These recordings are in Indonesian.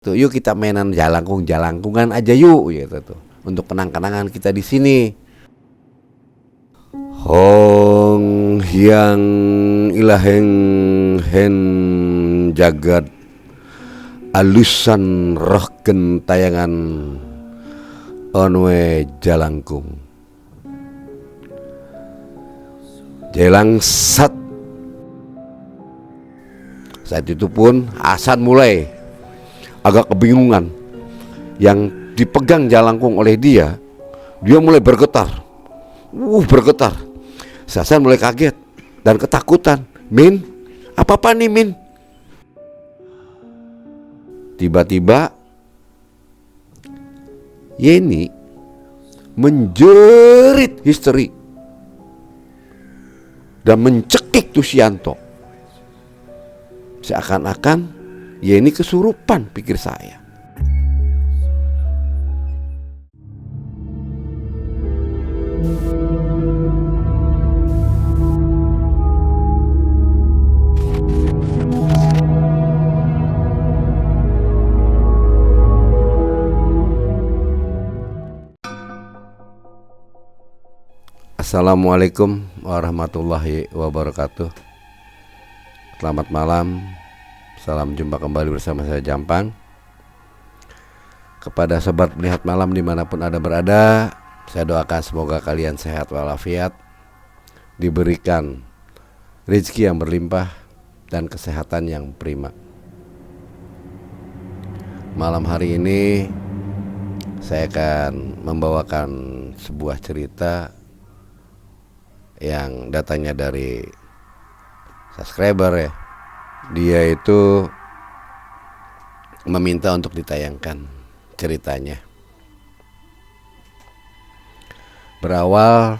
Tuh, yuk kita mainan jalangkungan aja yuk gitu tuh. Untuk kenang-kenangan kita di sini. Hong hyang ilaheng hen jagat alusan roh gentayangan onwe jalangkung. Jelang sat. Saat itu pun Hasan mulai agak kebingungan. Yang dipegang jalangkung oleh dia mulai bergetar. Bergetar. Hasan mulai kaget dan ketakutan. Min, apa nih Min? Tiba-tiba Yeni menjerit histeri dan mencekik Tusyanto. Seakan-akan Yeni kesurupan, pikir saya. Assalamualaikum warahmatullahi wabarakatuh. Selamat malam. Salam jumpa kembali bersama saya Jampang. Kepada sobat melihat malam dimanapun Anda berada, saya doakan semoga kalian sehat walafiat, diberikan rezeki yang berlimpah dan kesehatan yang prima. Malam hari ini saya akan membawakan sebuah cerita yang datangnya dari subscriber ya. Dia itu meminta untuk ditayangkan ceritanya. Berawal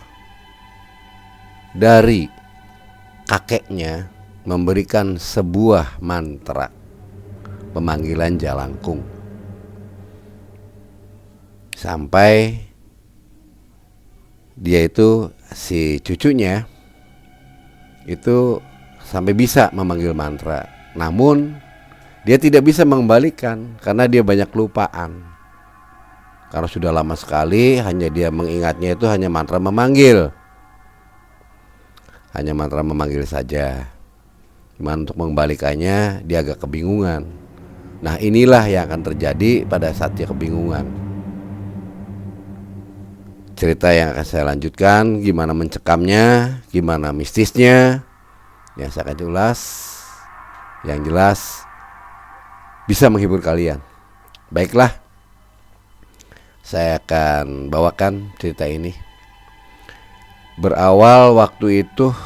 dari kakeknya memberikan sebuah mantra pemanggilan jalangkung. Sampai dia itu, si cucunya itu sampai bisa memanggil mantra. Namun dia tidak bisa mengembalikan karena dia banyak lupaan. Karena sudah lama sekali hanya dia mengingatnya itu hanya mantra memanggil. Hanya mantra memanggil saja. Cuman untuk mengembalikannya dia agak kebingungan. Nah, inilah yang akan terjadi pada saat dia kebingungan. Cerita yang akan saya lanjutkan, gimana mencekamnya, gimana mistisnya, yang saya akan ulas, yang jelas bisa menghibur kalian. Baiklah, saya akan bawakan cerita ini. Berawal waktu itu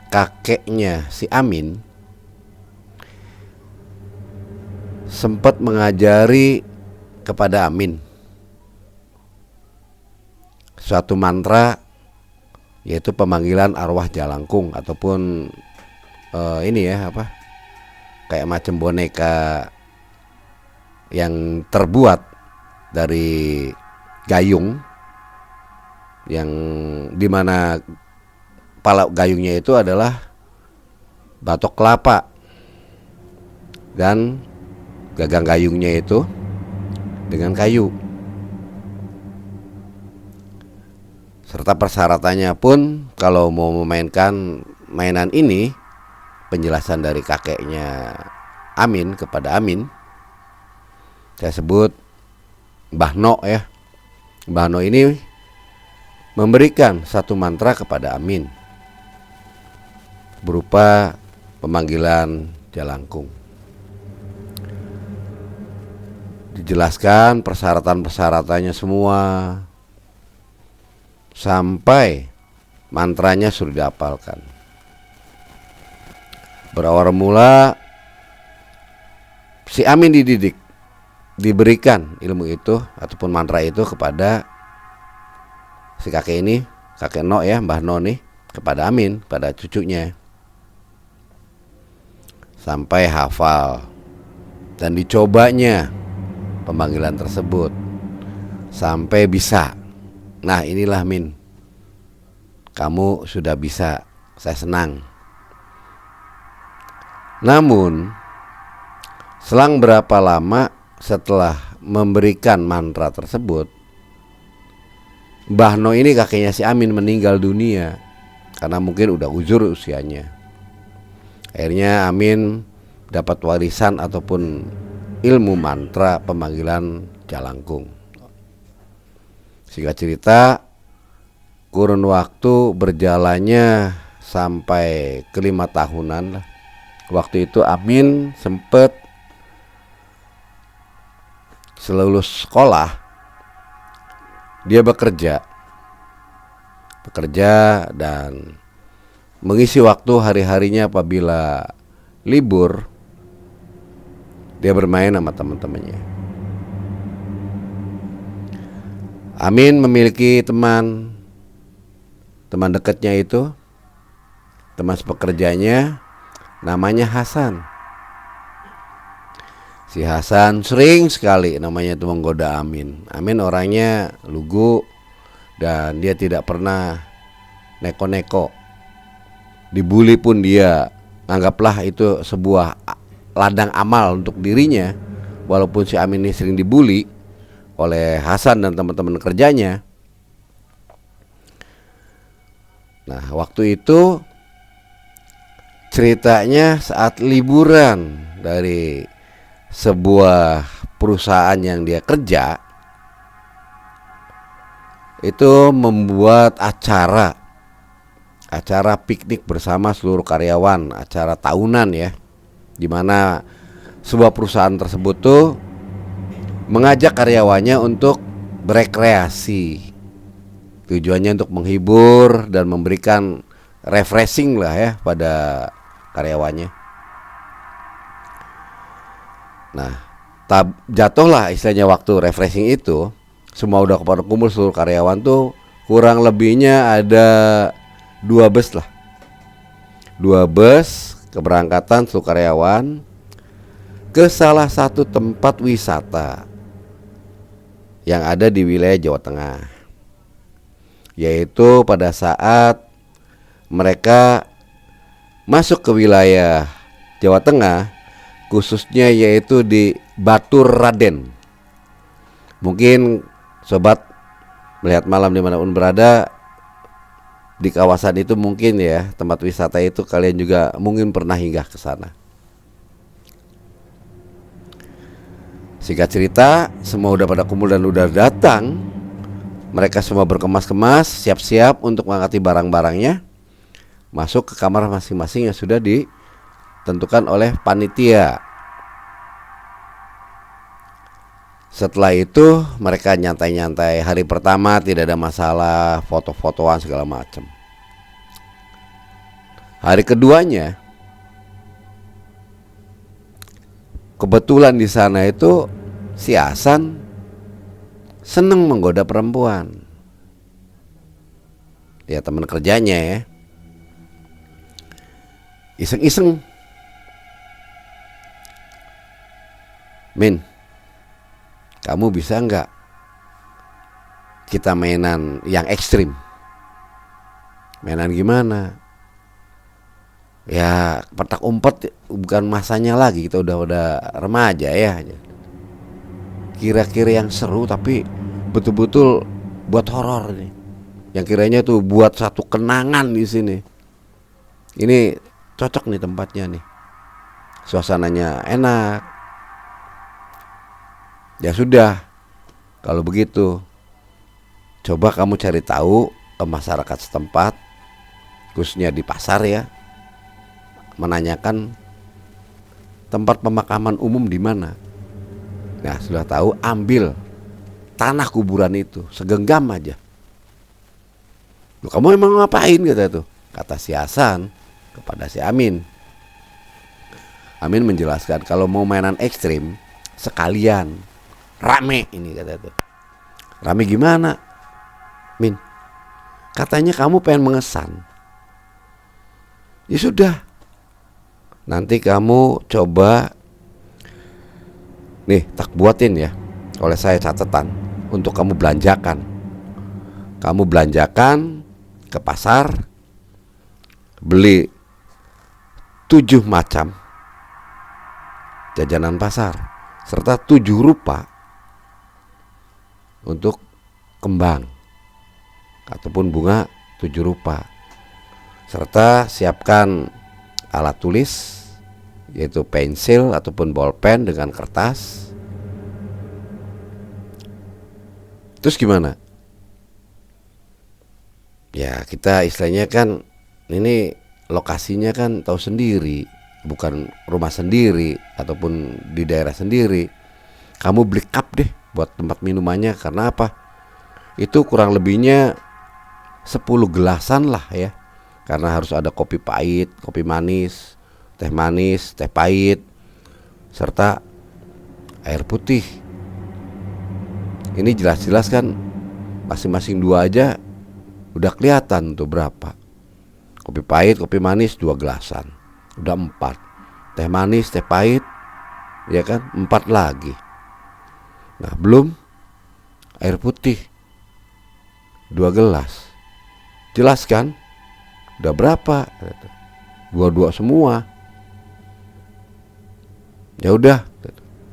kakeknya si Amin sempat mengajari kepada Amin suatu mantra, yaitu pemanggilan arwah jalangkung ataupun ini ya apa, kayak macam boneka yang terbuat dari gayung, yang dimana kepala gayungnya itu adalah batok kelapa dan gagang gayungnya itu dengan kayu. Serta persyaratannya pun kalau mau memainkan mainan ini, penjelasan dari kakeknya Amin kepada Amin, saya sebut Mbah No ya. Mbah No ini memberikan satu mantra kepada Amin berupa pemanggilan jalangkung. Dijelaskan persyaratan-persyaratannya semua, sampai mantranya sudah dihafalkan. Berawal mula si Amin dididik, diberikan ilmu itu ataupun mantra itu kepada si kakek ini, kakek No ya, Mbah No nih, kepada Amin, pada cucunya, sampai hafal dan dicobanya pemanggilan tersebut sampai bisa. Nah, inilah Min, kamu sudah bisa, saya senang. Namun selang berapa lama setelah memberikan mantra tersebut, Mbah No ini kakeknya si Amin meninggal dunia karena mungkin udah uzur usianya. Akhirnya Amin dapat warisan ataupun ilmu mantra pemanggilan Jalangkung. Singkat cerita, kurun waktu berjalannya sampai ke 5 tahunan lah. Waktu itu Amin sempet selulus sekolah dia bekerja dan mengisi waktu hari-harinya apabila libur dia bermain sama teman-temannya. Amin memiliki teman dekatnya itu, teman sepekerjanya, namanya Hasan. Si Hasan sering sekali namanya itu menggoda Amin. Amin orangnya lugu dan dia tidak pernah neko-neko. Dibully pun dia anggaplah itu sebuah ladang amal untuk dirinya. Walaupun si Amin ini sering dibully oleh Hasan dan teman-teman kerjanya. Nah, waktu itu ceritanya saat liburan dari sebuah perusahaan yang dia kerja, itu membuat acara piknik bersama seluruh karyawan, acara tahunan ya, dimana sebuah perusahaan tersebut tuh mengajak karyawannya untuk berekreasi. Tujuannya untuk menghibur dan memberikan refreshing lah ya pada karyawannya. Nah, jatuhlah istilahnya waktu refreshing itu, semua udah kepada kumpul seluruh karyawan tuh, kurang lebihnya ada 2 bus lah. 2 bus keberangkatan seluruh karyawan ke salah satu tempat wisata yang ada di wilayah Jawa Tengah. Yaitu pada saat mereka masuk ke wilayah Jawa Tengah, khususnya yaitu di Batur Raden. Mungkin sobat melihat malam dimanapun berada di kawasan itu, mungkin ya tempat wisata itu kalian juga mungkin pernah hinggah ke sana. Singkat cerita, semua udah pada kumpul dan udah datang. Mereka semua berkemas-kemas, siap-siap untuk mengangkati barang-barangnya, masuk ke kamar masing-masing yang sudah ditentukan oleh panitia. Setelah itu mereka nyantai-nyantai. Hari pertama tidak ada masalah, foto-fotoan segala macam. Hari keduanya kebetulan di sana itu si Hasan seneng menggoda perempuan. Ya teman kerjanya ya. Iseng-iseng, Min, kamu bisa nggak kita mainan yang ekstrim? Mainan gimana? Ya petak umpet, bukan masanya lagi, kita udah remaja ya. Kira-kira yang seru tapi betul-betul buat horor nih. Yang kiranya tuh buat satu kenangan di sini. Ini cocok nih tempatnya nih. Suasananya enak. Ya sudah, kalau begitu coba kamu cari tahu ke masyarakat setempat, khususnya di pasar ya, menanyakan tempat pemakaman umum di mana. Nah, sudah tahu, ambil tanah kuburan itu segenggam aja. Loh, kamu emang ngapain, kata si Hasan kepada si Amin. Amin menjelaskan kalau mau mainan ekstrim sekalian rame ini, kata itu. Rame gimana, Min? Katanya kamu pengen mengesan. Ya sudah, nanti kamu coba nih, tak buatin ya oleh saya catatan untuk kamu belanjakan. Kamu belanjakan ke pasar, beli 7 macam jajanan pasar. serta 7 rupa untuk kembang ataupun bunga 7 rupa, serta siapkan alat tulis yaitu pensil ataupun bolpen dengan kertas. Terus gimana? Ya kita istilahnya kan ini lokasinya kan tahu sendiri, bukan rumah sendiri ataupun di daerah sendiri. Kamu beli cup deh buat tempat minumannya, karena apa? Itu kurang lebihnya 10 gelasan lah ya, karena harus ada kopi pahit, kopi manis, teh pahit, serta air putih. Ini jelas-jelas kan masing-masing 2 aja udah kelihatan tuh berapa. Kopi pahit, kopi manis 2 gelasan, udah 4. Teh manis, teh pahit, ya kan 4 lagi. Nah belum air putih 2 gelas. Jelas kan? Udah berapa? 2 semua. Ya udah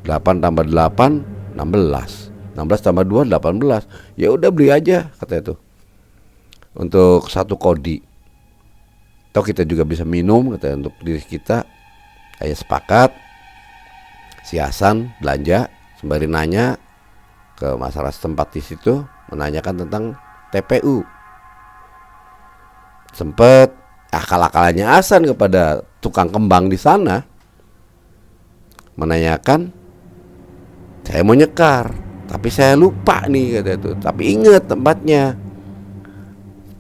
8 tambah 8 16. 16 tambah 2 18. Ya udah beli aja katanya tuh. Untuk 1 kodi. Atau kita juga bisa minum katanya untuk diri kita. Ayo sepakat. Si Hasan belanja sembari nanya ke masyarakat setempat di situ, menanyakan tentang TPU. Sempet akal-akalannya Hasan kepada tukang kembang di sana, menanyakan, saya mau nyekar, tapi saya lupa nih kata itu. Tapi ingat tempatnya,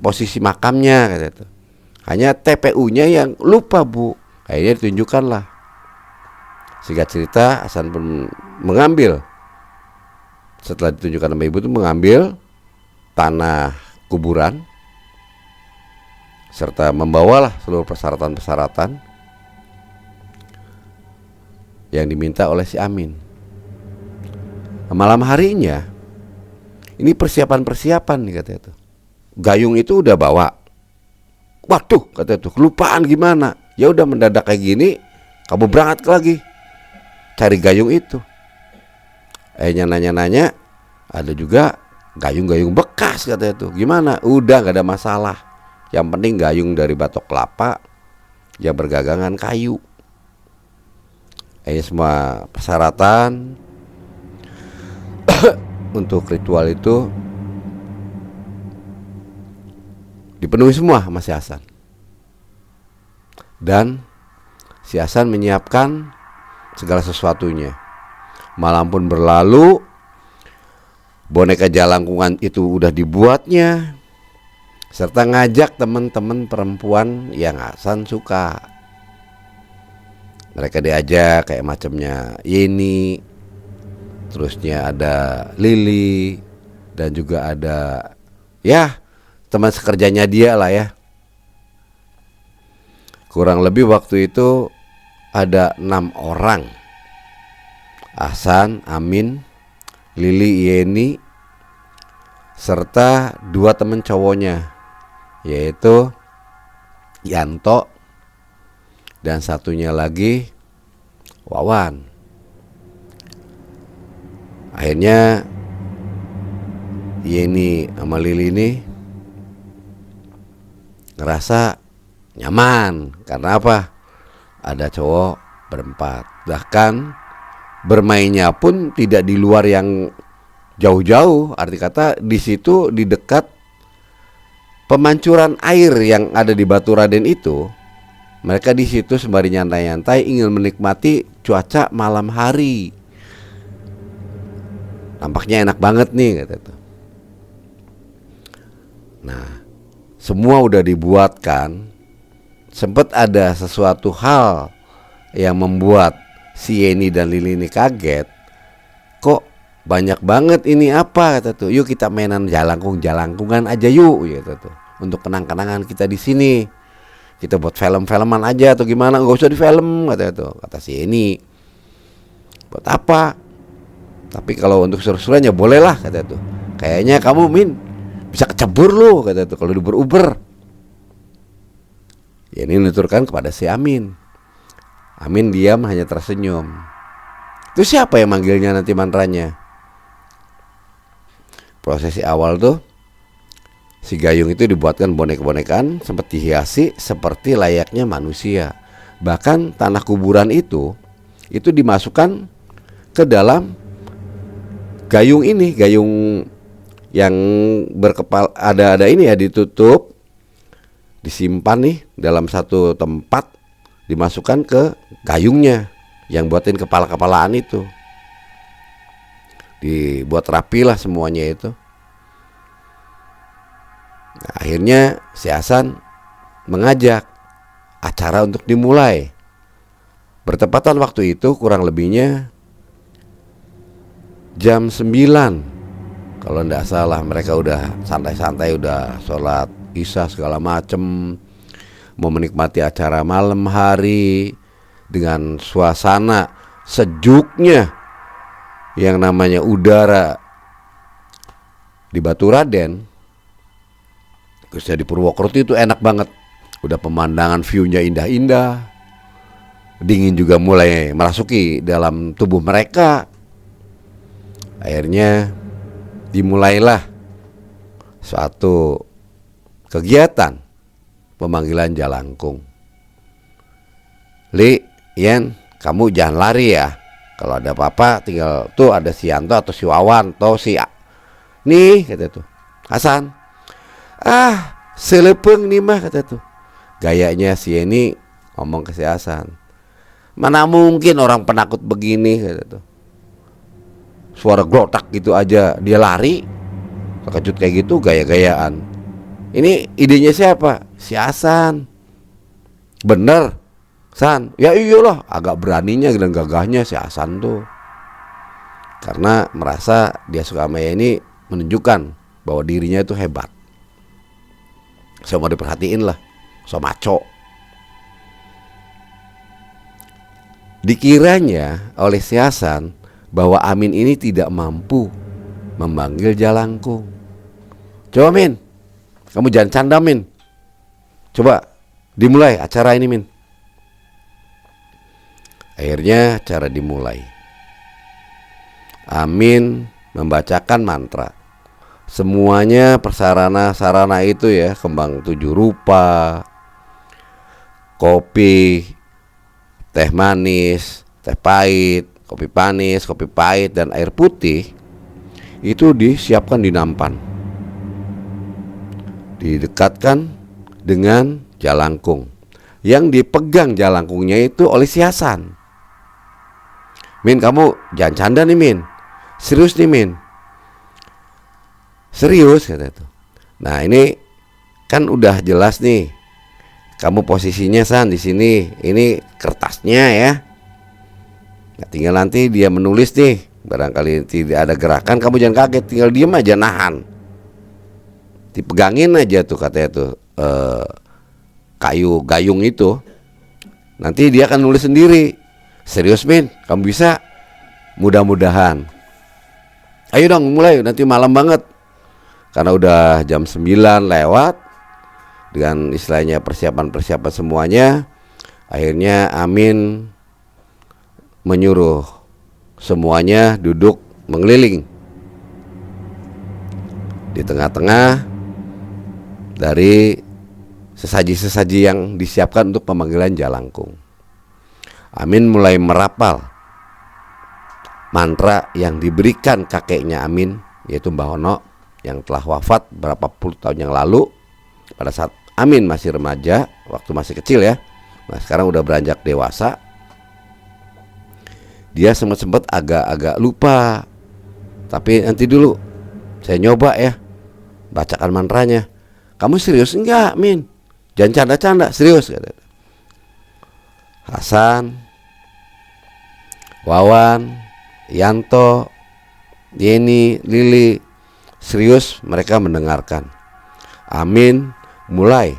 posisi makamnya kata itu. Hanya TPU-nya yang lupa bu. Akhirnya ditunjukkan lah. Singkat cerita, Hasan pun mengambil. Setelah ditunjukkan sama ibu itu mengambil tanah kuburan, serta membawalah seluruh persyaratan-persyaratan yang diminta oleh si Amin. Malam harinya ini persiapan nih katanya tuh. Gayung itu udah bawa. Waduh katanya tuh, kelupaan gimana? Ya udah mendadak kayak gini, kamu berangkat lagi cari gayung itu. Nanya-nanya, ada juga gayung-gayung bekas katanya tuh. Gimana? Udah gak ada masalah. Yang penting gayung dari batok kelapa yang bergagangan kayu. Semua persyaratan untuk ritual itu dipenuhi semua sama si Hasan. Dan si Hasan menyiapkan segala sesuatunya. Malam pun berlalu, boneka jalangkungan itu udah dibuatnya, serta ngajak teman-teman perempuan yang Hasan suka. Mereka diajak kayak macamnya Yeni, terusnya ada Lili, dan juga ada ya teman sekerjanya dia lah ya. Kurang lebih waktu itu ada 6 orang. Hasan, Amin, Lili, Yeni, serta 2 teman cowoknya, yaitu Yanto dan satunya lagi Wawan. Akhirnya Yeni sama Lili ini ngerasa nyaman. Karena apa? Ada cowok berempat. Bahkan bermainnya pun tidak di luar yang jauh-jauh. Arti kata di situ di dekat pemancuran air yang ada di Batu Raden itu. Mereka di situ sembari nyantai-nyantai ingin menikmati cuaca malam hari. Nampaknya enak banget nih kata itu. Nah, semua udah dibuatkan. Sempat ada sesuatu hal yang membuat si Yeni dan Lili ini kaget. Kok banyak banget ini apa kata tuh. Yuk kita mainan jalangkungan aja yuk kata tuh. Untuk kenang-kenangan kita di sini. Kita buat film-filman aja atau gimana? Enggak usah di film kata tuh. Kata si Yeni. Buat apa? Tapi kalau untuk seru-seruannya boleh lah kata tuh. Kayaknya kamu Min bisa kecebur lu kata tuh kalau diuber-uber. Ya ini nuturkan kepada si Amin. Amin diam hanya tersenyum. Itu siapa yang manggilnya nanti mantranya? Prosesi awal tuh si gayung itu dibuatkan boneka-bonekaan sempat dihiasi seperti layaknya manusia. Bahkan tanah kuburan itu dimasukkan ke dalam gayung ini, gayung yang berkepala ada ini ya, ditutup, disimpan nih dalam satu tempat, dimasukkan ke gayungnya yang buatin kepala-kepalaan itu. Dibuat rapi lah semuanya itu. Nah, akhirnya si Hasan mengajak acara untuk dimulai. Bertepatan waktu itu kurang lebihnya jam 9. Kalau tidak salah mereka udah santai-santai, udah sholat isya segala macem, mau menikmati acara malam hari dengan suasana sejuknya yang namanya udara di Baturaden, khususnya di Purwokerto itu enak banget. Udah pemandangan view-nya indah-indah, dingin juga mulai merasuki dalam tubuh mereka. Akhirnya dimulailah suatu kegiatan pemanggilan jalangkung. Li, Yen, kamu jangan lari ya. Kalau ada apa-apa tinggal tuh ada si Yanto atau si Wawan atau si nih kata tuh Hasan. Selepeng nih mah kata tuh. Gayanya si ini ngomong ke si Hasan. Mana mungkin orang penakut begini kata tuh. Suara glotak gitu aja dia lari. Terkejut kayak gitu gaya-gayaan. Ini idenya siapa? Si Hasan. Bener San, ya iyalah, agak beraninya dan gagahnya si Hasan tuh. Karena merasa dia Sukamaya ini menunjukkan bahwa dirinya itu hebat. Saya mau diperhatiin lah, so maco. Dikiranya oleh si Hasan bahwa Amin ini tidak mampu memanggil jalangkung. Coba Min, kamu jangan canda Min. Coba dimulai acara ini Min. Akhirnya cara dimulai. Amin membacakan mantra. Semuanya persarana-sarana itu ya, kembang 7 rupa, kopi, teh manis, teh pahit, kopi panis, kopi pahit, dan air putih itu disiapkan di nampan. Didekatkan dengan jalangkung. Yang dipegang jalangkungnya itu oleh si Hasan. Min, kamu jangan canda nih Min, serius nih Min, serius kata itu. Nah ini kan udah jelas nih, kamu posisinya San di sini, ini kertasnya ya. Nah, tinggal nanti dia menulis nih, barangkali tidak ada gerakan, kamu jangan kaget, tinggal diem aja nahan, dipegangin aja tuh katanya tuh kayu gayung itu, nanti dia akan nulis sendiri. Serius Min, kamu bisa? Mudah-mudahan. Ayo dong mulai, nanti malam banget. Karena udah jam 9 lewat. Dengan istilahnya persiapan-persiapan semuanya. Akhirnya Amin menyuruh semuanya duduk mengeliling. Di tengah-tengah dari sesaji-sesaji yang disiapkan untuk pemanggilan jalangkung. Amin mulai merapal mantra yang diberikan kakeknya Amin, yaitu Mbah Ono, yang telah wafat berapa puluh tahun yang lalu. Pada saat Amin masih remaja, waktu masih kecil ya. Nah sekarang udah beranjak dewasa. Dia sempat agak-agak lupa. Tapi nanti dulu saya nyoba ya, bacakan mantranya. Kamu serius enggak Min? Jangan canda-canda, serius kata Hasan, Wawan, Yanto, Yeni, Lili. Serius mereka mendengarkan. Amin mulai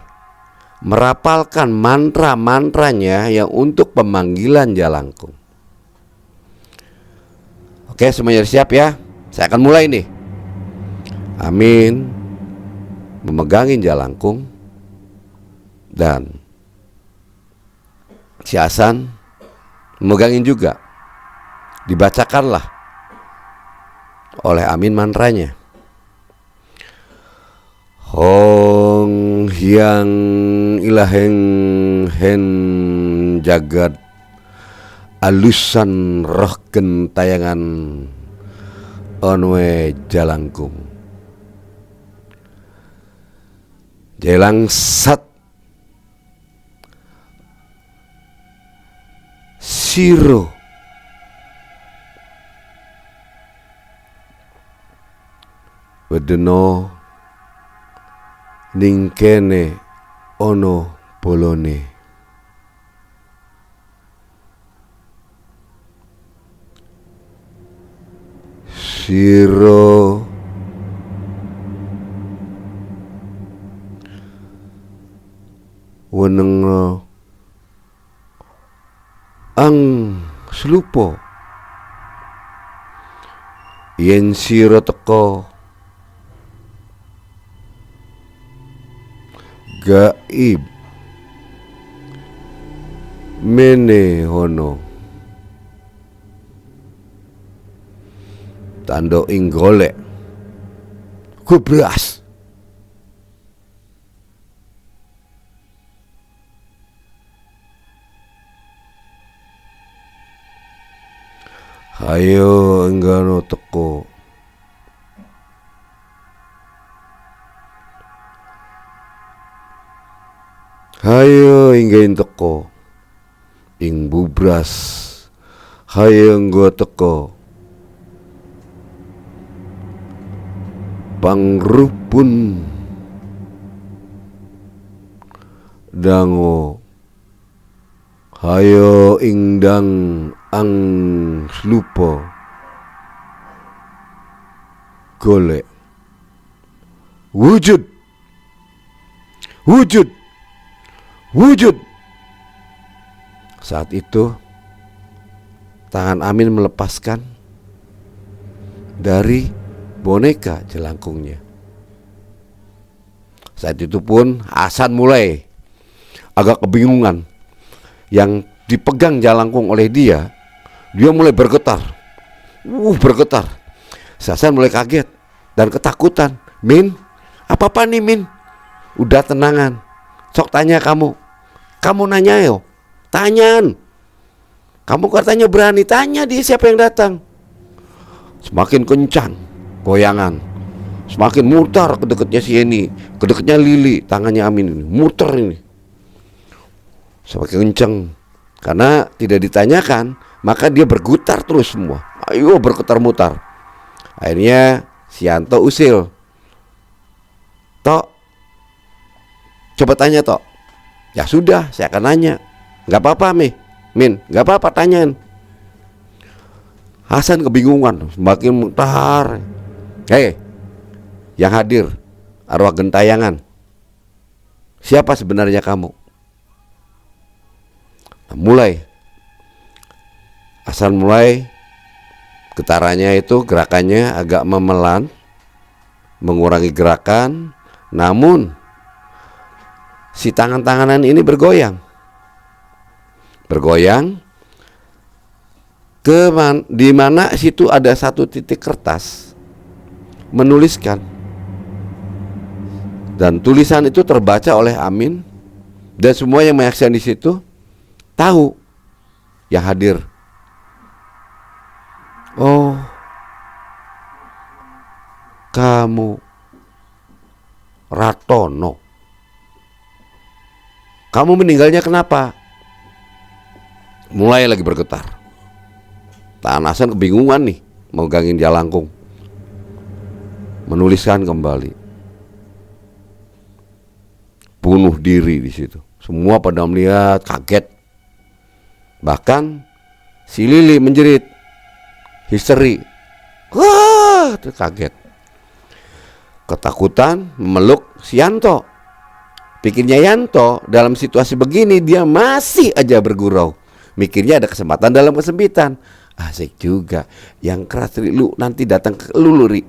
merapalkan mantra-mantranya yang untuk pemanggilan jalangkung. Oke, semuanya siap ya? Saya akan mulai nih. Amin memegangin jalangkung dan si Hasan memegangin juga. Dibacakanlah oleh Amin mantranya. Hong Hyang Ilaheng Hen Jagat Alusan Roh Gentayangan Onwe Jalangkung Jelang Sat Siro Wedeno Ningkene Ono Bolone Siro Wenengo Ang Slupo Yen siro teko gaib mene hono tando ing golek kubras hayo enggano teko hayo inggain teko ing bubras hayo enggo teko pangrupun dango hayo ingdang ang slupo golek wujud wujud wujud. Saat itu tangan Amin melepaskan dari boneka jelangkungnya. Saat itu pun Hasan mulai agak kebingungan. Yang dipegang jelangkung oleh dia mulai bergetar. Bergetar. Hasan mulai kaget dan ketakutan. Min, apa nih Min? Udah tenangan. Sok tanya kamu. Kamu nanya yo, tanyaan. Kamu katanya berani, tanya dia siapa yang datang. Semakin kencang goyangan, semakin mutar ke dekatnya si Eni, ke dekatnya Lili, tangannya Amin ini muter ini. Semakin kencang karena tidak ditanyakan, maka dia bergetar terus semua. Ayo bergetar mutar. Akhirnya si Yanto usil, Tok, coba tanya Tok. Ya sudah, saya akan nanya. Gak apa-apa Min, gak apa-apa tanyaan. Hasan kebingungan, semakin mutar. Hei, yang hadir arwah gentayangan, siapa sebenarnya kamu? Nah, mulai Hasan mulai getarannya itu, gerakannya agak memelan, mengurangi gerakan. Namun si tangan-tanganan ini bergoyang di mana situ ada satu titik kertas menuliskan, dan tulisan itu terbaca oleh Amin dan semua yang menyaksikan di situ tahu yang hadir. Oh, kamu Ratono. Kamu meninggalnya kenapa? Mulai lagi bergetar. Tangan Hasan kebingungan nih, mau gangin jelangkung. Menuliskan kembali. Bunuh diri di situ. Semua pada melihat, kaget. Bahkan si Lili menjerit, histeri. Wah, kaget. Ketakutan memeluk si Yanto. Pikirnya Yanto dalam situasi begini dia masih aja bergurau. Mikirnya ada kesempatan dalam kesempitan. Asik juga. Yang keras Li, lu nanti datang ke lu Li.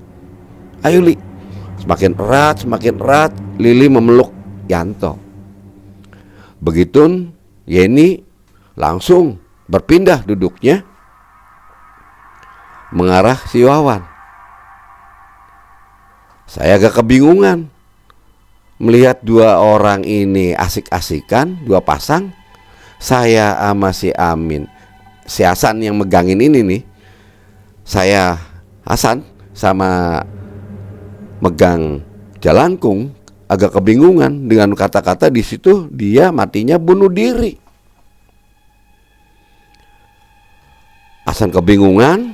Ayo Li. Semakin erat Lili memeluk Yanto. Begitu Yeni langsung berpindah duduknya mengarah si Wawan. Saya agak kebingungan melihat dua orang ini asik-asikan, dua pasang. Saya sama si Amin, si Hasan yang megangin ini nih. Saya Hasan sama megang Jalangkung agak kebingungan dengan kata-kata di situ dia matinya bunuh diri. Hasan kebingungan,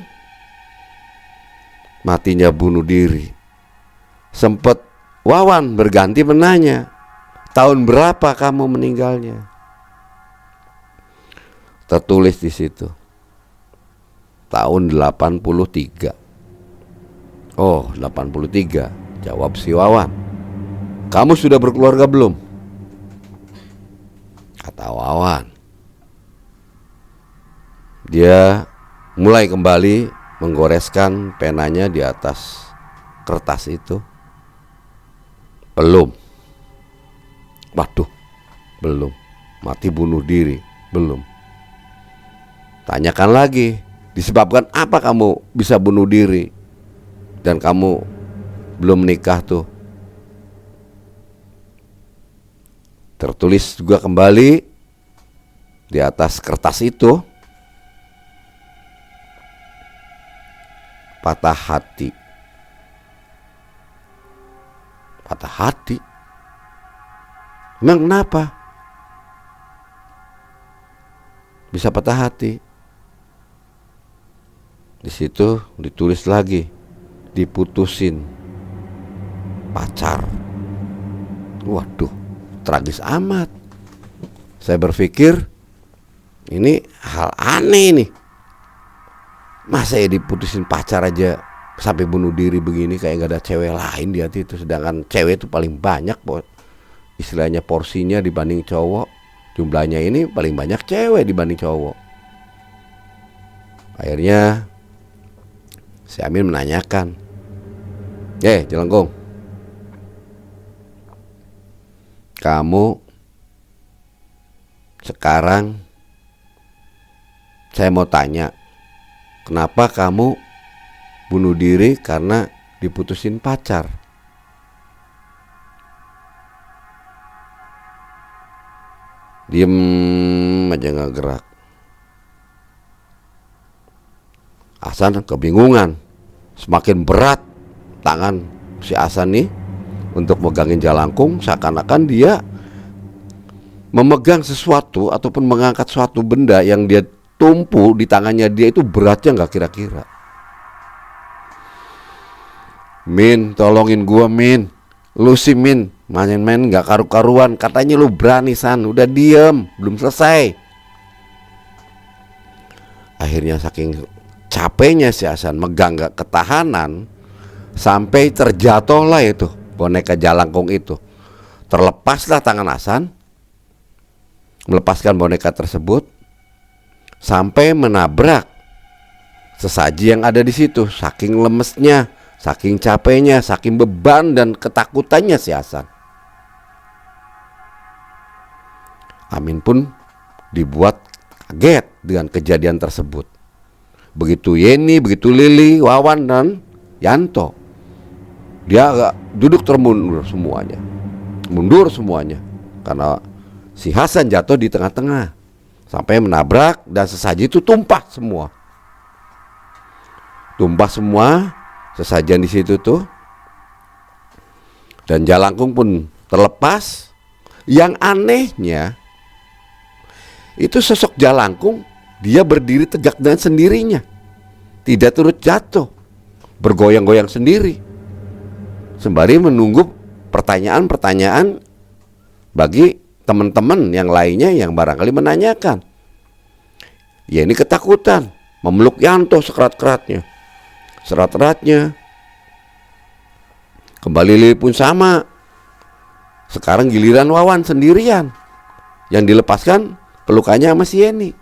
matinya bunuh diri. Sempet Wawan berganti menanya, tahun berapa kamu meninggalnya? Tertulis di situ, tahun 83. Oh, 83, jawab si Wawan. Kamu sudah berkeluarga belum? Kata Wawan. Dia mulai kembali menggoreskan penanya di atas kertas itu. Belum. Waduh, belum. Mati bunuh diri, belum. Tanyakan lagi, disebabkan apa kamu bisa bunuh diri dan kamu belum menikah tuh? Tertulis juga kembali di atas kertas itu, patah hati. Patah hati? Emang kenapa bisa patah hati? Di situ ditulis lagi, diputusin pacar. Waduh, tragis amat. Saya berpikir ini hal aneh nih. Masa ya diputusin pacar aja sampai bunuh diri begini, kayak gak ada cewek lain di hati itu. Sedangkan cewek itu paling banyak, istilahnya porsinya dibanding cowok. Jumlahnya ini paling banyak cewek dibanding cowok. Akhirnya si Amin menanyakan, Jalangkung, kamu sekarang, saya mau tanya, kenapa kamu bunuh diri karena diputusin pacar? Diem aja gak gerak. Hasan kebingungan. Semakin berat tangan si Hasan nih untuk megangin Jalangkung, seakan-akan dia memegang sesuatu ataupun mengangkat suatu benda yang dia tumpu di tangannya dia itu beratnya gak kira-kira. Min, tolongin gua Min. Lu sih Min, main-main gak karu-karuan. Katanya lu berani San, udah diem, belum selesai. Akhirnya saking capeknya si Hasan megang gak ketahanan, sampai terjatuhlah itu boneka Jalangkung itu. Terlepaslah tangan Hasan melepaskan boneka tersebut sampai menabrak sesaji yang ada di situ. Saking lemesnya, saking capeknya, saking beban dan ketakutannya si Hasan. Amin pun dibuat kaget dengan kejadian tersebut. Begitu Yeni, begitu Lili, Wawan dan Yanto, dia agak duduk termundur semuanya. Mundur semuanya karena si Hasan jatuh di tengah-tengah sampai menabrak dan sesaji itu tumpah semua. Tumpah semua sesajian di situ tuh. Dan Jalangkung pun terlepas. Yang anehnya itu sosok Jalangkung, dia berdiri tegak dengan sendirinya, tidak turut jatuh, bergoyang-goyang sendiri, sembari menunggu pertanyaan-pertanyaan bagi teman-teman yang lainnya yang barangkali menanyakan. Ya ini ketakutan, memeluk Yanto sekerat-keratnya. Kembali Lili pun sama. Sekarang giliran Wawan sendirian. Yang dilepaskan pelukannya sama si Yeni.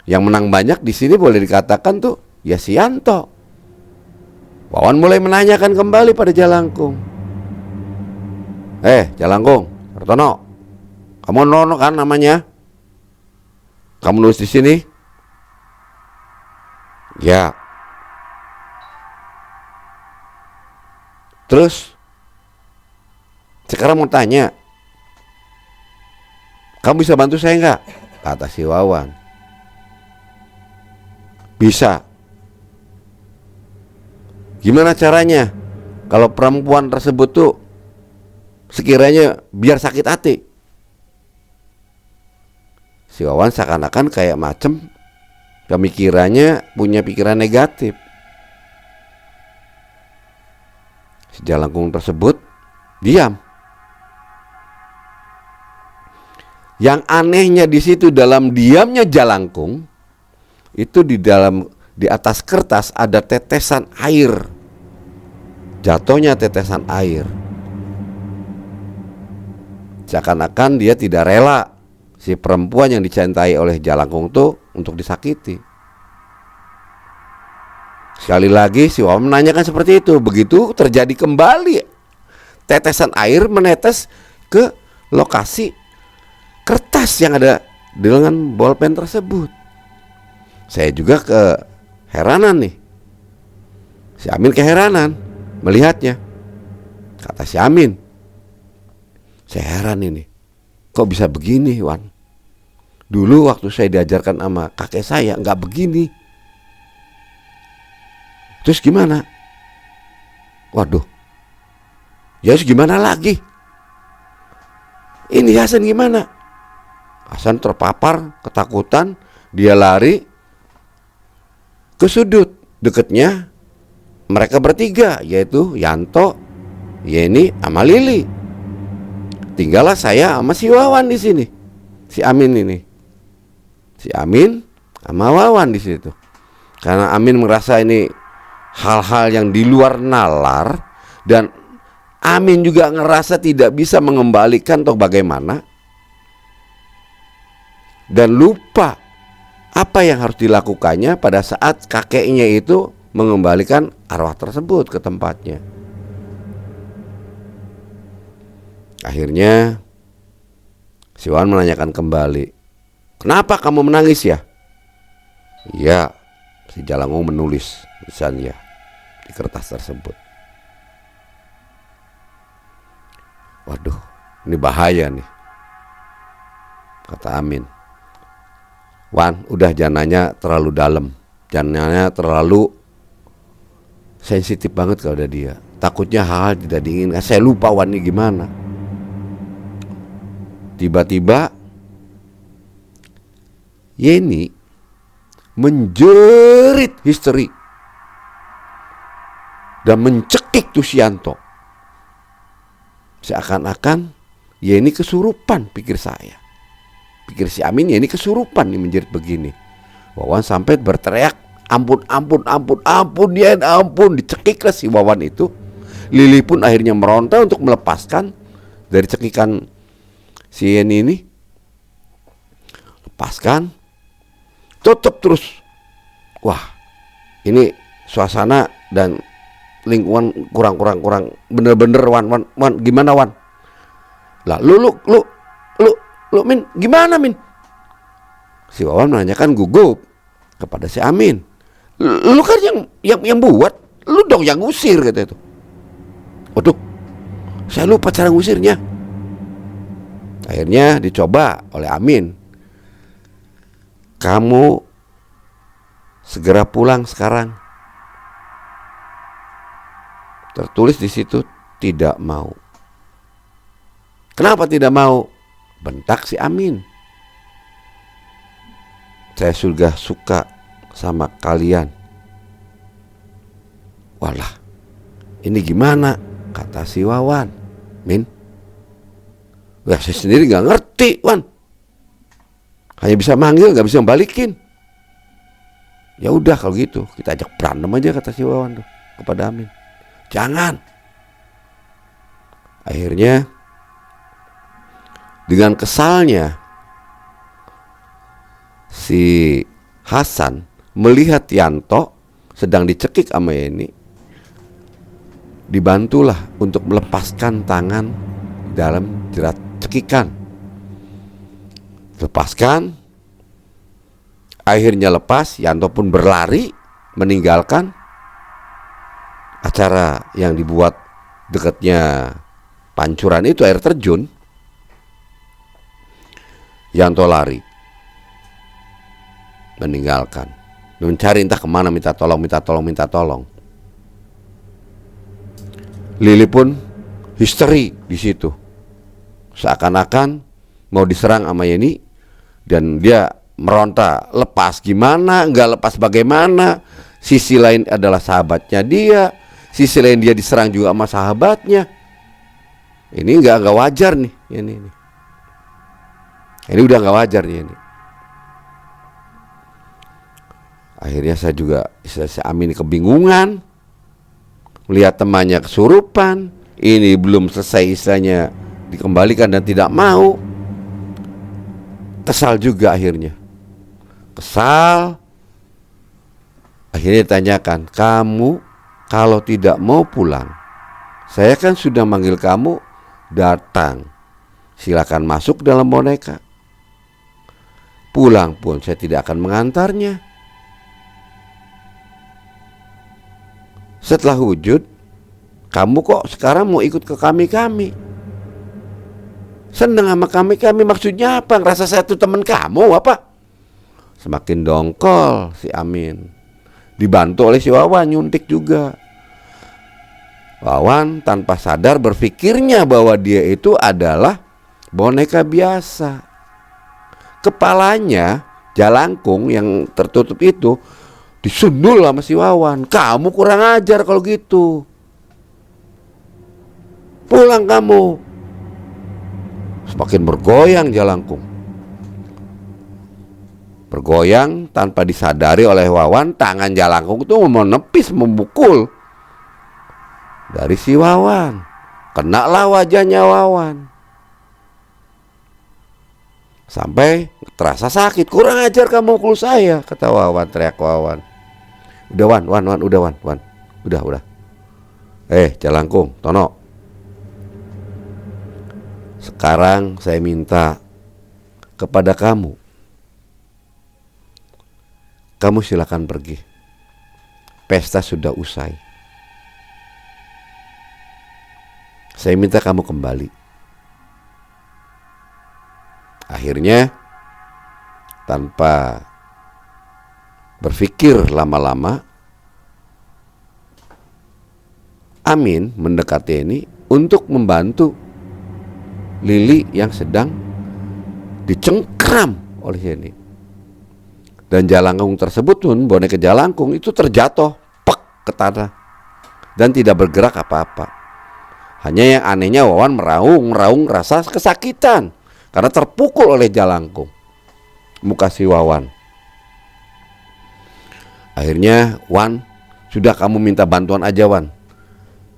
Yang menang banyak di sini boleh dikatakan tuh ya si Yanto. Wawan mulai menanyakan kembali pada Jalangkung. Jalangkung, Hartono, kamu Nono kan namanya? Kamu nulis di sini? Ya. Terus sekarang mau tanya, kamu bisa bantu saya nggak? Kata si Wawan. Bisa. Gimana caranya? Kalau perempuan tersebut tuh sekiranya biar sakit hati. Si Wawan seakan-akan kayak macem pemikirannya punya pikiran negatif. Si Jalangkung tersebut diam. Yang anehnya di situ dalam diamnya Jalangkung itu di atas kertas ada tetesan air. Jatuhnya tetesan air. Seakan-akan dia tidak rela si perempuan yang dicintai oleh Jalangkung itu untuk disakiti. Sekali lagi si Wawan menanyakan seperti itu. Begitu terjadi kembali tetesan air menetes ke lokasi kertas yang ada dengan bolpen tersebut. Saya juga keheranan nih. Si Amin keheranan melihatnya. Kata si Amin, saya heran ini, kok bisa begini, Wan? Dulu waktu saya diajarkan sama kakek saya nggak begini. Terus gimana? Waduh, ya gimana lagi? Ini Hasan gimana? Hasan terpapar ketakutan, dia lari ke sudut deketnya mereka bertiga, yaitu Yanto, Yeni, sama Lili. Tinggallah saya sama si Wawan di sini, si Amin ini, si Amin sama Wawan di situ. Karena Amin merasa ini hal-hal yang di luar nalar, dan Amin juga ngerasa tidak bisa mengembalikan atau bagaimana, dan lupa apa yang harus dilakukannya pada saat kakeknya itu mengembalikan arwah tersebut ke tempatnya. Akhirnya si Wawan menanyakan kembali, kenapa kamu menangis ya? Iya, si Jalangkung menulis misalnya di kertas tersebut. Waduh, ini bahaya nih, kata Amin. Wan, udah jangan nanya terlalu dalam, jangan nanya terlalu sensitif banget kalau ada dia. Takutnya hal tidak diinginkan. Saya lupa Wan ini gimana. Tiba-tiba Yeni menjerit histeri dan mencekik Tusianto. Seakan-akan Yeni kesurupan, pikir saya. Pikir si Amin, Yeni kesurupan nih menjerit begini. Wawan sampai berteriak, ampun, ampun, ampun, ampun, ya ampun. Dicekiklah si Wawan itu. Lili pun akhirnya meronta untuk melepaskan dari cekikan si Yeni ini. Lepaskan, tutup terus. Wah, ini suasana dan lingkungan kurang bener-bener Wan gimana Wan? Lah lu Min gimana Min? Si Wawan menanyakan gugup kepada si Amin. Lu kan yang buat, lu dong yang ngusir, kata itu. Waduh, saya lupa cara ngusirnya. Akhirnya dicoba oleh Amin. Kamu segera pulang sekarang. Tertulis di situ tidak mau. Kenapa tidak mau? Bentak si Amin. Saya sudah suka sama kalian. Walah, ini gimana? Kata si Wawan. Min, wah saya sendiri gak ngerti Wan. Hanya bisa manggil, gak bisa balikin. Ya udah kalau gitu kita ajak berantem aja, kata si Wawan tuh kepada Amin. Jangan. Akhirnya dengan kesalnya si Hasan melihat Yanto sedang dicekik sama Yeni, dibantulah untuk melepaskan tangan dalam jerat cekikan. Lepaskan, akhirnya lepas. Yanto pun berlari meninggalkan acara yang dibuat dekatnya pancuran itu, air terjun. Yanto lari, meninggalkan, mencari entah kemana, minta tolong. Lili pun histeri di situ, seakan-akan mau diserang sama Yeni, dan dia meronta, lepas gimana, enggak lepas bagaimana. Sisi lain adalah sahabatnya dia, sisi lain dia diserang juga sama sahabatnya. Ini enggak wajar nih, ini udah enggak wajar nih ini. Akhirnya saya Amin kebingungan, melihat temannya kesurupan, ini belum selesai istilahnya dikembalikan dan tidak mau. Kesal juga akhirnya. Akhirnya ditanyakan, kamu kalau tidak mau pulang, saya kan sudah manggil kamu datang, silakan masuk dalam boneka. Pulang pun saya tidak akan mengantarnya. Setelah wujud, kamu kok sekarang mau ikut ke kami? Seneng sama kami, maksudnya apa? Ngerasa saya tuh teman kamu apa? Semakin dongkol si Amin, dibantu oleh si Wawan nyuntik juga. Wawan tanpa sadar berpikirnya bahwa dia itu adalah boneka biasa. Kepalanya jalangkung yang tertutup itu disundul sama si Wawan. Kamu kurang ajar kalau gitu, pulang kamu. Semakin bergoyang jalangkung, bergoyang tanpa disadari oleh Wawan. Tangan jalangkung itu menepis, memukul dari si Wawan. Kenalah wajahnya Wawan, sampai terasa sakit. Kurang ajar kamu mukul saya, kata Wawan, teriak Wawan. Udah Wan, udah. Jalangkung, Tono, sekarang saya minta kepada kamu silakan pergi. Pesta sudah usai. Saya minta kamu kembali. Akhirnya tanpa berpikir lama-lama, Amin mendekati ini untuk membantu Lili yang sedang dicengkram oleh Yeni. Dan jalangkung tersebut pun, boneka jalangkung itu terjatuh pek ke tanah dan tidak bergerak apa-apa. Hanya yang anehnya Wawan meraung rasa kesakitan karena terpukul oleh jalangkung muka si Wawan. Akhirnya, Wan, sudah kamu minta bantuan aja, Wan.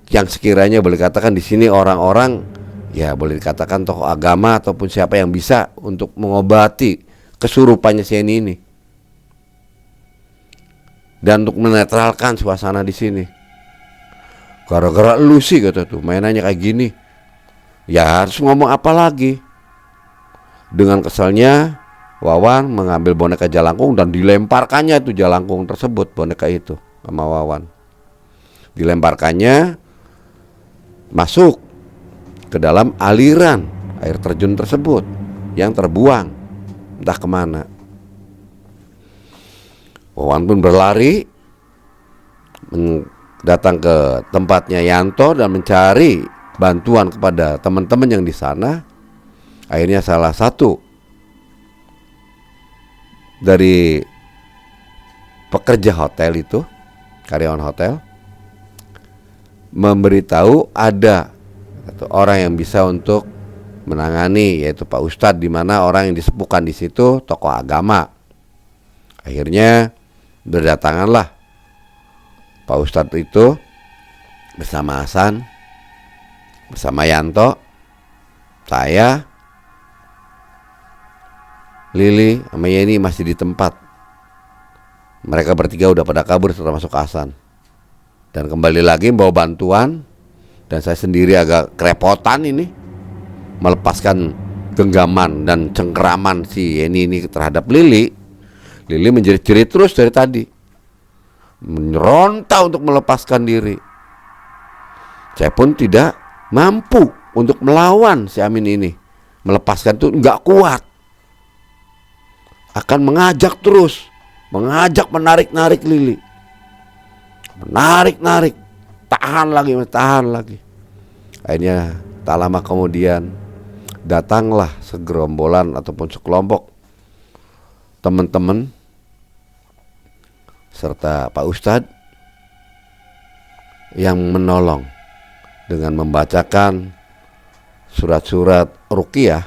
Yang sekiranya boleh katakan di sini orang-orang, ya boleh dikatakan tokoh agama ataupun siapa yang bisa untuk mengobati kesurupannya si Yeni ini, dan untuk menetralkan suasana di sini. Gara-gara lu sih, kata tuh, mainannya kayak gini, ya harus ngomong apa lagi. Dengan keselnya, Wawan mengambil boneka jalangkung dan dilemparkannya itu jalangkung tersebut, boneka itu sama Wawan. Dilemparkannya masuk ke dalam aliran air terjun tersebut yang terbuang entah kemana. Wawan pun berlari datang ke tempatnya Yanto dan mencari bantuan kepada teman-teman yang di sana. Akhirnya salah satu dari pekerja hotel itu, karyawan hotel, memberitahu ada orang yang bisa untuk menangani, yaitu Pak Ustadz, di mana orang yang disepuhkan di situ tokoh agama. Akhirnya berdatanganlah Pak Ustadz itu bersama Hasan, bersama Yanto, saya, Lili sama Yeni masih di tempat. Mereka bertiga udah pada kabur termasuk Hasan. Dan kembali lagi bawa bantuan, dan saya sendiri agak kerepotan ini melepaskan genggaman dan cengkeraman si Yeni ini terhadap Lili. Lili menjerit-jerit terus dari tadi. meronta untuk melepaskan diri. Saya pun tidak mampu untuk melawan si Amin ini. Melepaskan itu nggak kuat. Akan mengajak terus, mengajak menarik-narik Lili. Menarik-narik, tahan lagi. Akhirnya tak lama kemudian datanglah segerombolan ataupun sekelompok teman-teman serta Pak Ustadz yang menolong dengan membacakan surat-surat ruqyah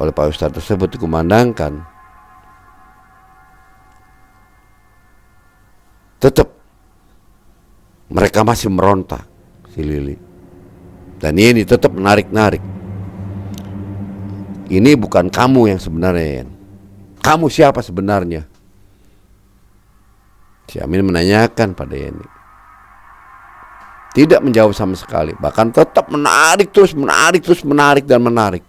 oleh Pak Ustadz tersebut dikumandangkan. Tetap mereka masih meronta si Lili. Dan ini tetap menarik-narik. Ini bukan kamu yang sebenarnya. Kamu siapa sebenarnya? Si Amin menanyakan pada Yeni. Tidak menjawab sama sekali. Bahkan tetap menarik terus, menarik dan menarik.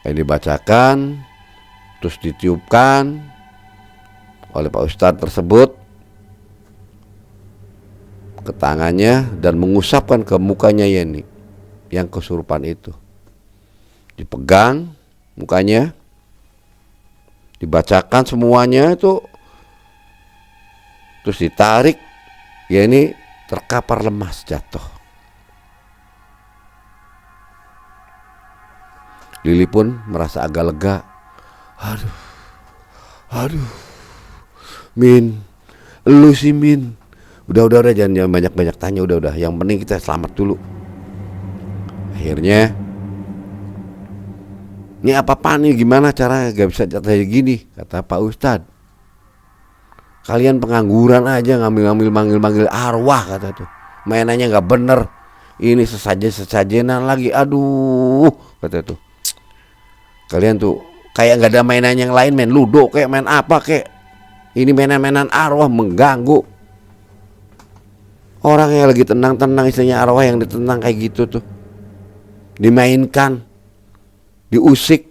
Ini dibacakan, terus ditiupkan oleh Pak Ustadz tersebut ke tangannya dan mengusapkan ke mukanya Yeni yang kesurupan itu. Dipegang mukanya, dibacakan semuanya itu, terus ditarik. Yeni terkapar lemas jatuh. Lili pun merasa agak lega. Aduh, Min, lu sih Min. Udah jangan banyak tanya, udah. Yang penting kita selamat dulu. Akhirnya, ini apa-apaan nih, gimana caranya gak bisa jatuh kayak gini, kata Pak Ustadz. Kalian pengangguran aja manggil arwah, kata tuh. Mainannya gak bener. Ini sesajenan lagi. Aduh, kata tuh. Kalian tuh kayak gak ada mainan yang lain, main ludo kayak main apa kayak. Ini mainan-mainan arwah mengganggu. Orang yang lagi tenang-tenang, istilahnya arwah yang ditentang kayak gitu tuh, dimainkan, diusik.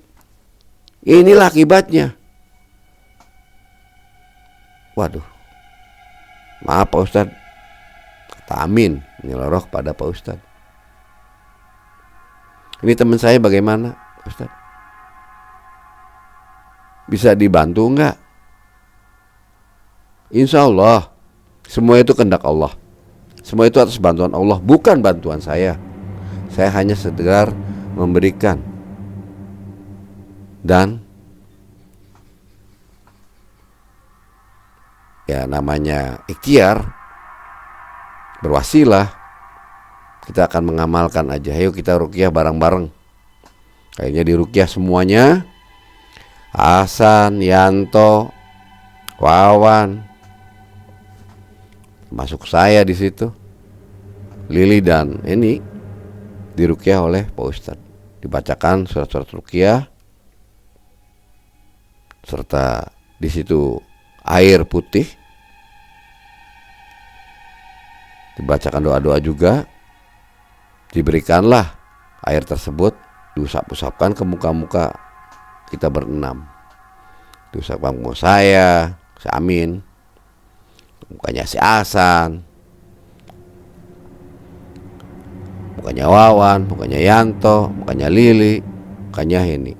Inilah akibatnya. Waduh, maaf Pak Ustadz, kata Amin menyeloroh pada Pak Ustadz. Ini teman saya bagaimana Pak Ustadz? Bisa dibantu enggak? Insya Allah semua itu kehendak Allah. Semua itu atas bantuan Allah, bukan bantuan saya. Saya hanya sekedar memberikan dan ya namanya ikhtiar, berwasilah. Kita akan mengamalkan aja. Ayo kita ruqyah bareng-bareng. Kayaknya di ruqyah semuanya, Hasan, Yanto, Wawan, masuk saya di situ, Lili dan ini diruqyah oleh Pak Ustadz. Dibacakan surat-surat ruqyah serta di situ air putih, dibacakan doa-doa juga. Diberikanlah air tersebut, diusap-usapkan ke muka-muka kita berenam. Diusapkan ke muka saya, si Amin, mukanya si Hasan, mukanya Wawan, mukanya Yanto, mukanya Lili, mukanya ini.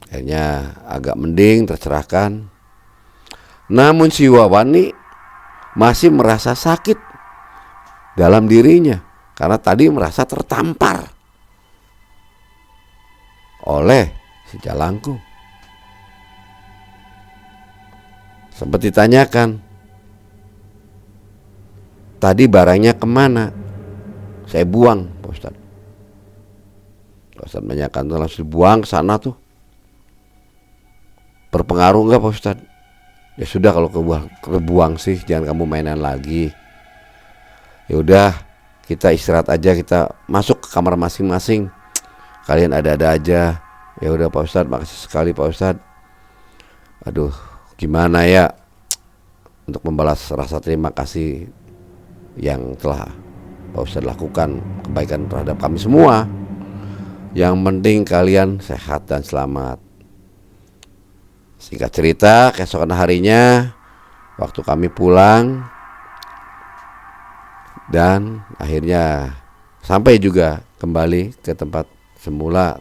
Akhirnya agak mending, tercerahkan. Namun si Wawan nih masih merasa sakit dalam dirinya karena tadi merasa tertampar oleh si Jalangkung. Sempat ditanyakan, tadi barangnya kemana? Saya buang Pak Ustadz. Pak Ustadz menanyakan, langsung dibuang ke sana tuh. Berpengaruh enggak Pak Ustadz? Ya sudah, kalau kebuang sih jangan kamu mainan lagi. Ya udah, kita istirahat aja, kita masuk ke kamar masing-masing. Kalian ada-ada aja. Ya udah Pak Ustadz, makasih sekali Pak Ustadz. Aduh, gimana ya untuk membalas rasa terima kasih yang telah Pak Ustadz lakukan, kebaikan terhadap kami semua. Yang penting kalian sehat dan selamat. Singkat cerita, keesokan harinya waktu kami pulang dan akhirnya sampai juga kembali ke tempat semula,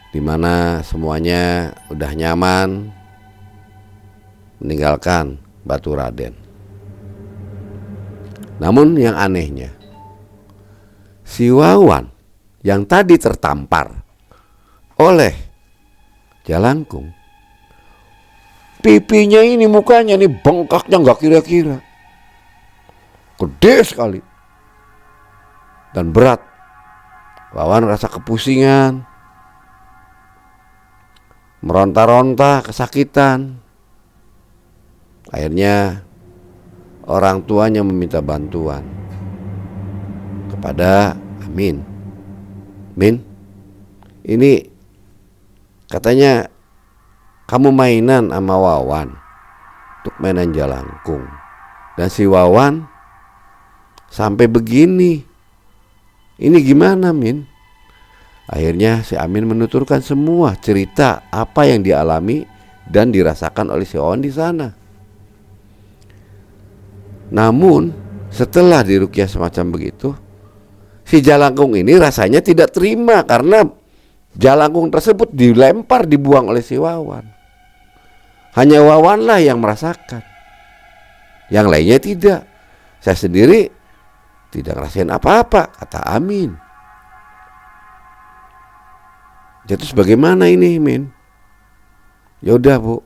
di mana semuanya udah nyaman meninggalkan Batu Raden. Namun yang anehnya, si Wawan yang tadi tertampar oleh Jalangkung, pipinya ini, mukanya ini bengkaknya nggak kira-kira, gede sekali dan berat. Wawan rasa kepusingan, meronta-ronta, kesakitan. Akhirnya orang tuanya meminta bantuan kepada Amin. Min, ini katanya kamu mainan sama Wawan untuk mainan Jalangkung, dan si Wawan sampai begini. Ini gimana, Min? Akhirnya si Amin menuturkan semua cerita apa yang dialami dan dirasakan oleh si Wawan di sana. Namun setelah diruqyah semacam begitu, si Jalangkung ini rasanya tidak terima karena Jalangkung tersebut dilempar, dibuang oleh si Wawan. Hanya Wawanlah yang merasakan, yang lainnya tidak. Saya sendiri tidak ngerasain apa-apa, kata Amin. Jadi bagaimana ini, Min? Ya udah, Bu,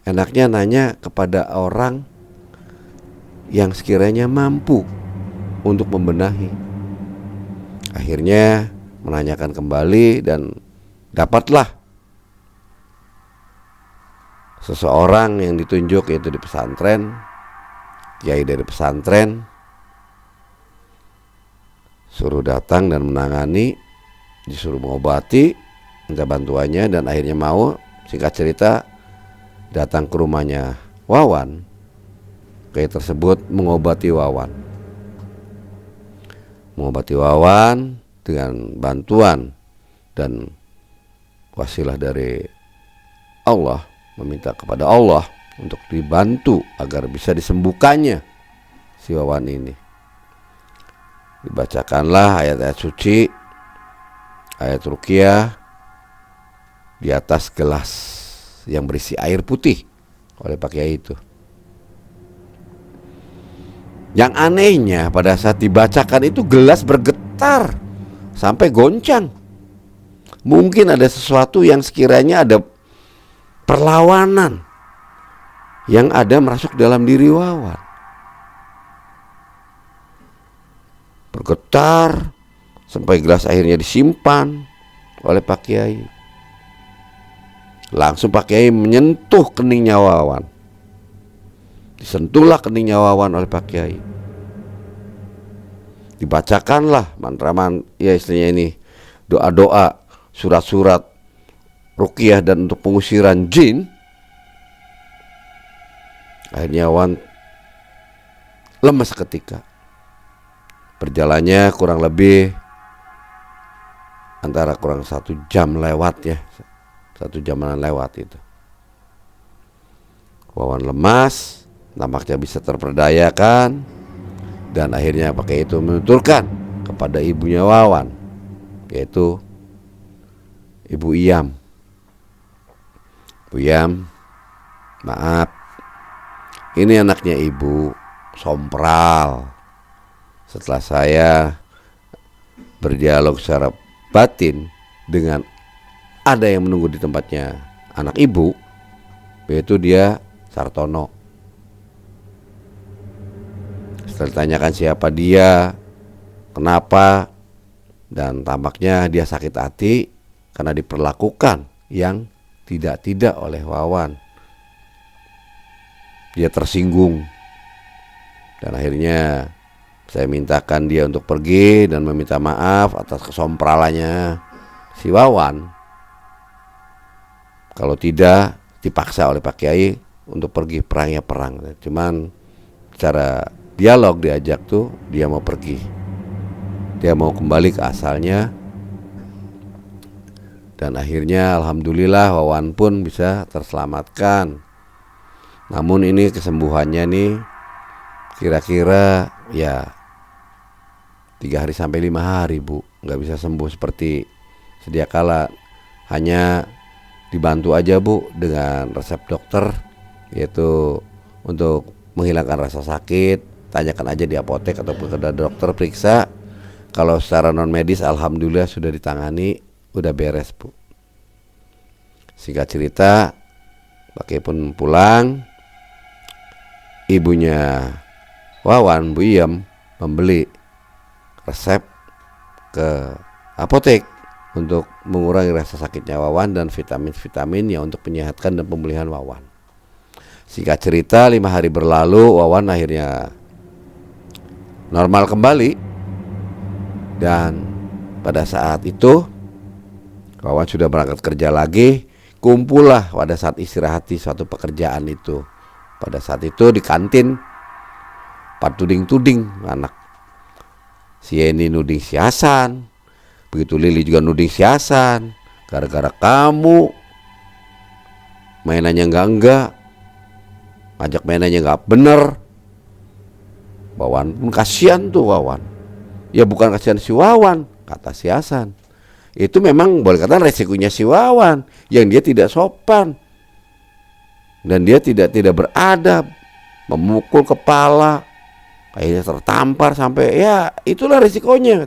enaknya nanya kepada orang yang sekiranya mampu untuk membenahi. Akhirnya menanyakan kembali dan dapatlah seseorang yang ditunjuk, yaitu di pesantren, kiai dari pesantren, suruh datang dan menangani, disuruh mengobati, minta bantuannya, dan akhirnya mau. Singkat cerita, datang ke rumahnya Wawan, kiai tersebut mengobati Wawan dengan bantuan dan wasilah dari Allah, meminta kepada Allah untuk dibantu agar bisa disembuhkannya si Wawan ini. Dibacakanlah ayat-ayat suci, ayat ruqyah di atas gelas yang berisi air putih oleh Pak Kiai itu. Yang anehnya pada saat dibacakan itu gelas bergetar sampai goncang. Mungkin ada sesuatu yang sekiranya ada perlawanan yang ada merasuk dalam diri Wawan. Bergetar sampai gelas akhirnya disimpan oleh Pak Kiai. Langsung Pak Kiai menyentuh keningnya Wawan. Disentuhlah keningnya Wawan oleh Pak Kiai. Dibacakanlah mantra-mantra, ya istilahnya ini, doa-doa, surat-surat ruqyah dan untuk pengusiran jin. Akhirnya Wawan lemas seketika. Berjalannya kurang lebih antara kurang 1 jam lewat ya, 1 jamanan lewat itu. Wawan lemas, nampaknya bisa terperdayakan, dan akhirnya pakai itu menuturkan kepada ibunya Wawan, yaitu Ibu Iyam. Bu Iyam, maaf, ini anaknya ibu sompral. Setelah saya berdialog secara batin dengan ada yang menunggu di tempatnya anak ibu, yaitu dia Sartono. Setelah ditanyakan siapa dia, kenapa, dan tampaknya dia sakit hati karena diperlakukan yang tidak oleh Wawan. Dia tersinggung, dan akhirnya saya mintakan dia untuk pergi dan meminta maaf atas kesompralannya si Wawan. Kalau tidak, dipaksa oleh Pak Kiai untuk pergi, perang ya perang. Cuman secara dialog diajak tuh dia mau pergi, dia mau kembali ke asalnya, Dan akhirnya alhamdulillah Wawan pun bisa terselamatkan. Namun ini kesembuhannya nih kira-kira ya 3 hari sampai 5 hari Bu. Nggak bisa sembuh seperti sedia kala. Hanya dibantu aja Bu dengan resep dokter, yaitu untuk menghilangkan rasa sakit. Tanyakan aja di apotek ataupun ke dokter, periksa. Kalau secara non medis alhamdulillah sudah ditangani, udah beres Bu. Singkat cerita, pakai pun pulang, ibunya Wawan, Bu Iem, membeli resep ke apotek untuk mengurangi rasa sakitnya Wawan dan vitamin-vitamin yang untuk menyehatkan dan pemulihan Wawan. Singkat cerita, 5 hari berlalu, Wawan akhirnya normal kembali. Dan pada saat itu Wawan sudah berangkat kerja lagi. Kumpullah pada saat istirahat di suatu pekerjaan itu. Pada saat itu di kantin, tuding-tuding anak. Si Eni nuding si Hasan, begitu Lili juga nuding si Hasan. Gara-gara kamu mainannya enggak, ngajak mainannya enggak bener. Wawan pun kasihan tuh Wawan. Ya bukan kasihan si Wawan, kata si Hasan. Itu memang boleh kata resikonya si Wawan, yang dia tidak sopan dan dia tidak beradab, memukul kepala, akhirnya tertampar sampai, ya itulah resikonya.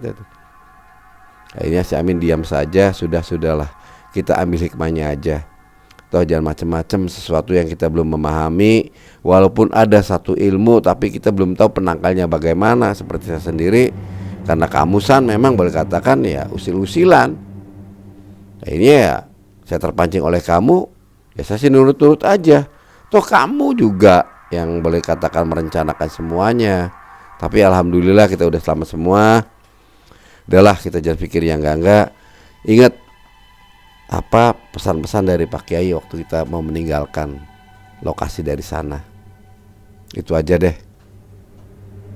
Akhirnya si Amin diam saja. Sudahlah, kita ambil hikmahnya aja. Toh jangan macam-macam sesuatu yang kita belum memahami. Walaupun ada satu ilmu, tapi kita belum tahu penangkalnya bagaimana. Seperti saya sendiri, karena keamusan memang boleh katakan ya usil-usilan. Akhirnya ya saya terpancing oleh kamu, ya saya sih nurut-nurut aja. Toh kamu juga yang boleh katakan merencanakan semuanya. Tapi alhamdulillah kita udah selamat semua. Udahlah, kita jangan pikir yang enggak. Ingat apa pesan-pesan dari Pak Kiai waktu kita mau meninggalkan lokasi dari sana. Itu aja deh.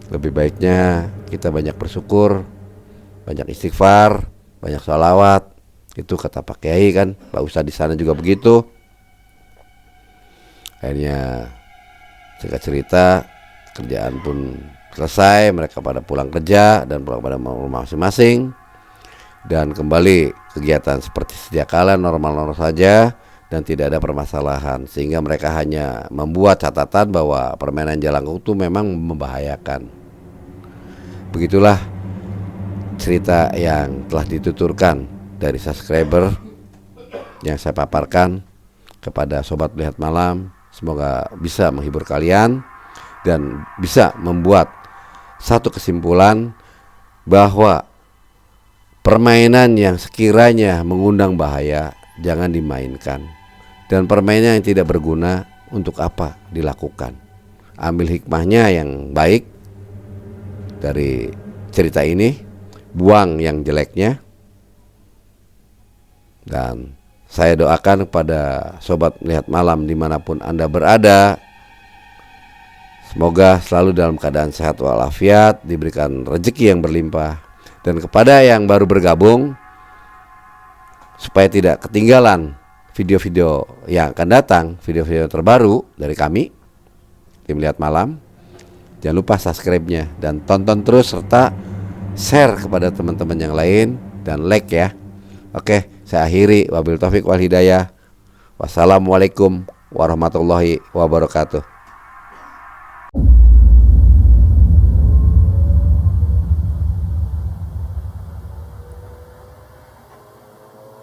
Lebih baiknya kita banyak bersyukur, banyak istighfar, banyak sholawat. Itu kata Pak Kiai kan, Pak Ustadz di sana juga begitu. Akhirnya singkat cerita, kerjaan pun selesai, mereka pada pulang kerja dan pulang pada rumah masing-masing. Dan kembali kegiatan seperti sedia kala, normal-normal saja dan tidak ada permasalahan. Sehingga mereka hanya membuat catatan bahwa permainan Jalangkung itu memang membahayakan. Begitulah cerita yang telah dituturkan dari subscriber yang saya paparkan kepada Sobat Melihat Malam. Semoga bisa menghibur kalian dan bisa membuat satu kesimpulan bahwa permainan yang sekiranya mengundang bahaya jangan dimainkan. Dan permainan yang tidak berguna untuk apa dilakukan. Ambil hikmahnya yang baik dari cerita ini, buang yang jeleknya. Dan saya doakan kepada Sobat Melihat Malam dimanapun Anda berada, semoga selalu dalam keadaan sehat walafiat, diberikan rezeki yang berlimpah. Dan kepada yang baru bergabung, supaya tidak ketinggalan video-video yang akan datang, video-video terbaru dari kami Tim Lihat Malam, jangan lupa subscribe-nya dan tonton terus serta share kepada teman-teman yang lain dan like ya. Oke, saya akhiri. Wabil taufik wal hidayah. Wassalamualaikum warahmatullahi wabarakatuh.